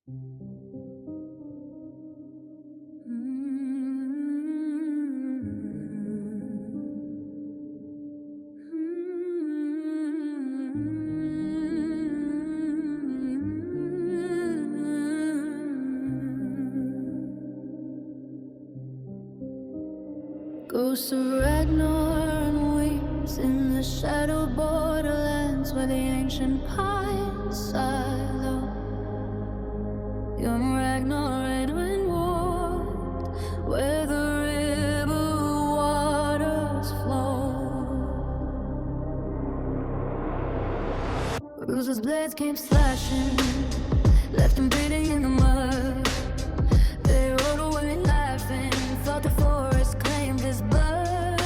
Ghosts of Ragnar and wings in the shadow borderlands where the ancient pines sigh low. Young Ragnar Edwin walked where the river waters flow. Bruises, blades came slashing, left him bleeding in the mud. They rode away laughing, thought the forest claimed his blood.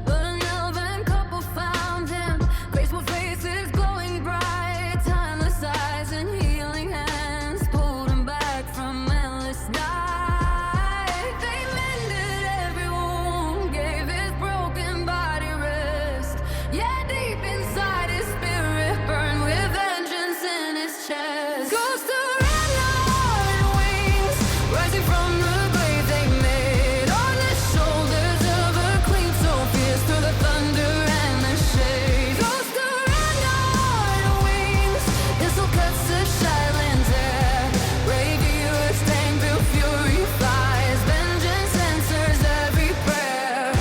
But an elven couple found him, graceful faces glowing bright, timeless eyes and healing hands pulled him back from endless night. They mended every wound, gave his broken body rest. Yeah, deep inside his spirit burned with vengeance in his chest. Ghost of Ragnar and wings, rising from the grave they made on the shoulders of a queen so fierce through the thunder and the shade. Ghost of Ragnar and wings, this'll cuts the silent air. Brave heroes tame till fury flies, vengeance answers every prayer.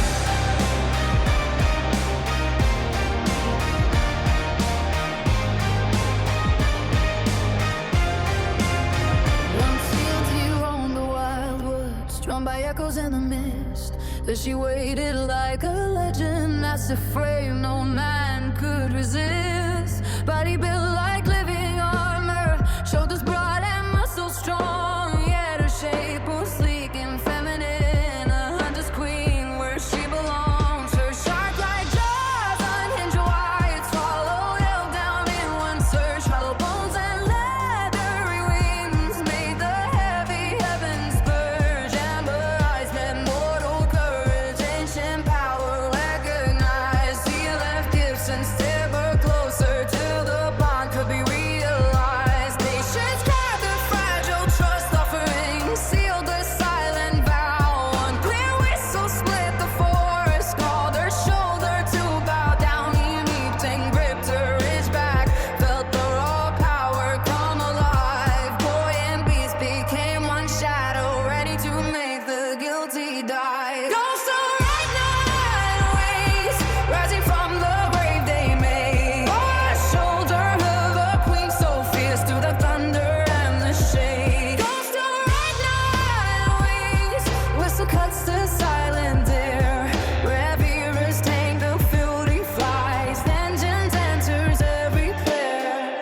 Once healed, he roamed the wildwoods, drawn by echoes in the mist. There she waited like a legend, that's a frame no man could resist. Body built like living armor, shoulders broad and muscles strong. Yet her shape was sleek and feminine, a hunter's queen where she belongs. Her shark like jaws unhinged wide, swallow held down in one search. Hollow bones and leathery wings made the heavy heavens purge. Amber eyes met mortal courage, ancient power recognized. He left gifts and steered her closer till the bond could be realized. Nations gathered fragile trust offerings, sealed the silent vow. One clear whistle split the forest, called her shoulder to bow down. He leaped and gripped her ridge back, felt the raw power come alive. Boy and beast became one shadow, ready to make the guilty die. Ghosts of Ragnar and wings, rising from the grave they made on the shoulder of a queen so fierce through the thunder and the shade. Ghosts of Ragnar and wings, whistle cuts the silent air. Revere's tame the fury flies, vengeance enters every prayer.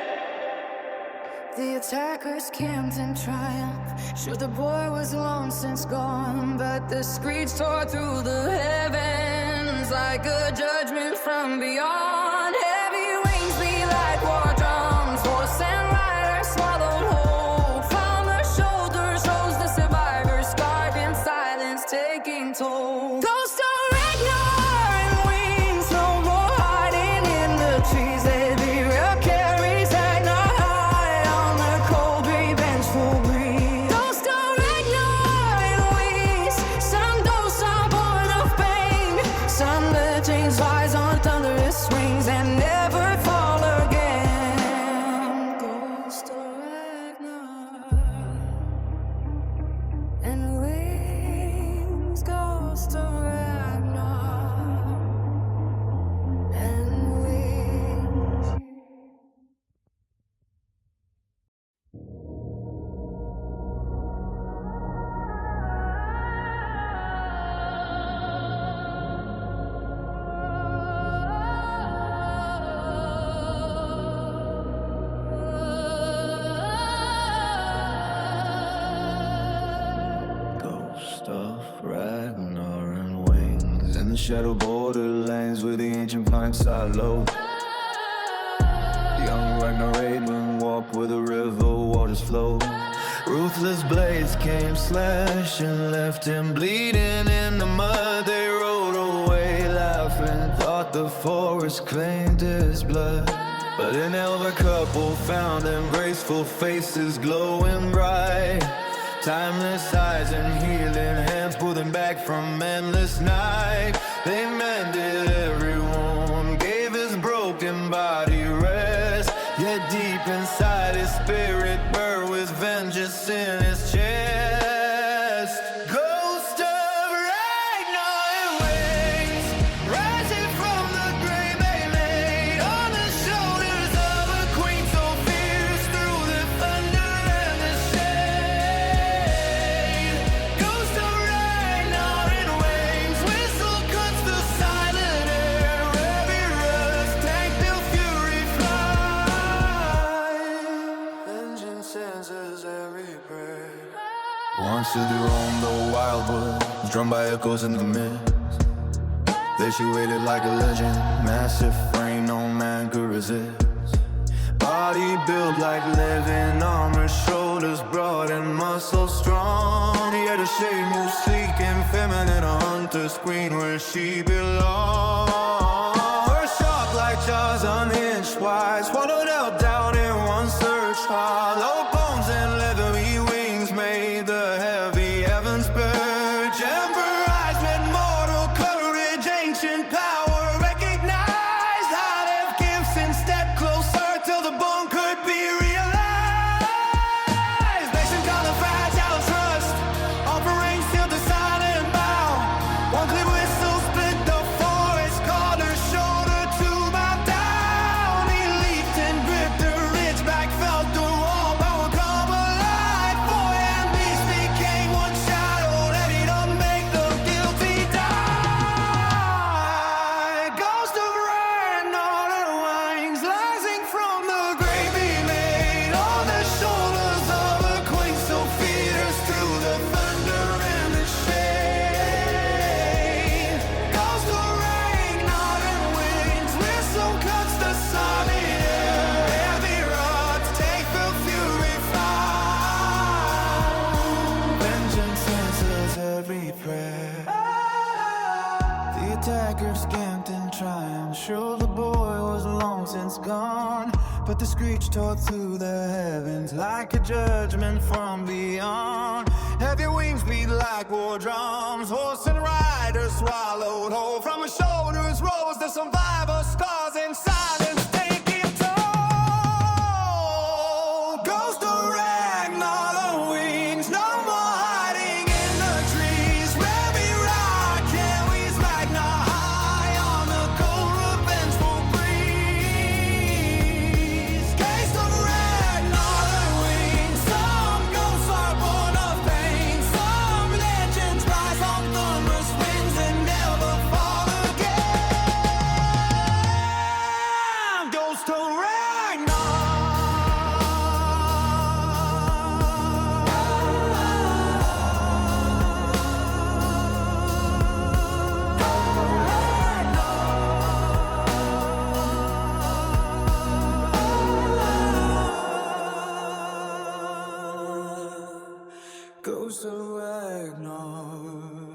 The attackers camped in triumph, sure the boy was long since gone. But the screech tore through the heavens like a judgment from beyond. Heavy wings beat like war drums, horse and rider swallowed whole. From their shoulders rose the survivors, scarred in silence, taking toll. Ghost of Ragnar and wings, no more hiding in the trees. They be real carries Ragnar high on the cold, revengeful breeze. Ghost of Ragnar and wings, some ghosts are born of pain, some legends rise on thunderous wings and never fall again. Ghost of Ragnar and wings, ghost of Ragnar and wings. Ghost of Ragnar and wings in the shadow borderlands where the ancient pines sigh low. Young Ragnar Edwin walked where the river waters flow. Ruthless blades came slashing, left him bleeding in the mud. They rode away laughing, thought the forest claimed his blood. But an elven couple found them, graceful faces glowing bright. Timeless eyes and healing hands pulled them back from endless night. They mended everyone, gave his broken body rest. Yet deep inside his spirit burned with vengeance in his chest. Ghost of Ragnar and wings, rising from the grave they laid on the shoulders of a queen so fierce through the thunder and the shade. Ghost of Ragnar and wings, whistle cuts the silent air. Heavy rust, tank till fury fly. Vengeance answers every prayer. Once did they roam the wildwood, drummed by echoes in the mist. There she waited like a legend, massive frame no man could resist. Body built like living armor, shoulders broad and muscles strong. Yet her shape moves sleek and feminine, a hunter's queen where she belongs. Her sharp like jaws unhinged wide, swallowed out down in one search. Hollow bones and leathery wings made the heavy heavens purge. Emperor eyes met mortal courage, ancient power recognized. I'd have gifts and step closer till the bone could be realized. Nation called a fragile trust, offerings till the silent bow. One clear whistle split the forest, called her shoulder to bow down. He leaped and gripped her ridge back, felt the raw power come alive. Boy and beast became one shadow, ready to make the guilty die. Ghost of Ragnar and wings, rising from the grave he made on the shoulders of a queen so fierce through the thunder and the shade. Ghost of Ragnar and wings, whistle cuts the solid air. Heavy rods take the fury fly. Vengeance answers every prayer. The attacker scamped in triumph, sure the boy was long since gone. But the screech tore through the heavens like a judgment from beyond. Heavy wings beat like war drums, horse and rider swallowed whole. From his shoulders rose the survivor, scars in silence taking toll. Ghost of Ragnar, the wings, no more hiding in the trees. Heavy rock carries Ragnar high on the cold revengeful breeze. Ghost of Ragnar, the wings, some ghosts are born of pain. Some legends rise on thunderous winds and never fall again. Ghost of Ragnar. Ghost of Ragnar.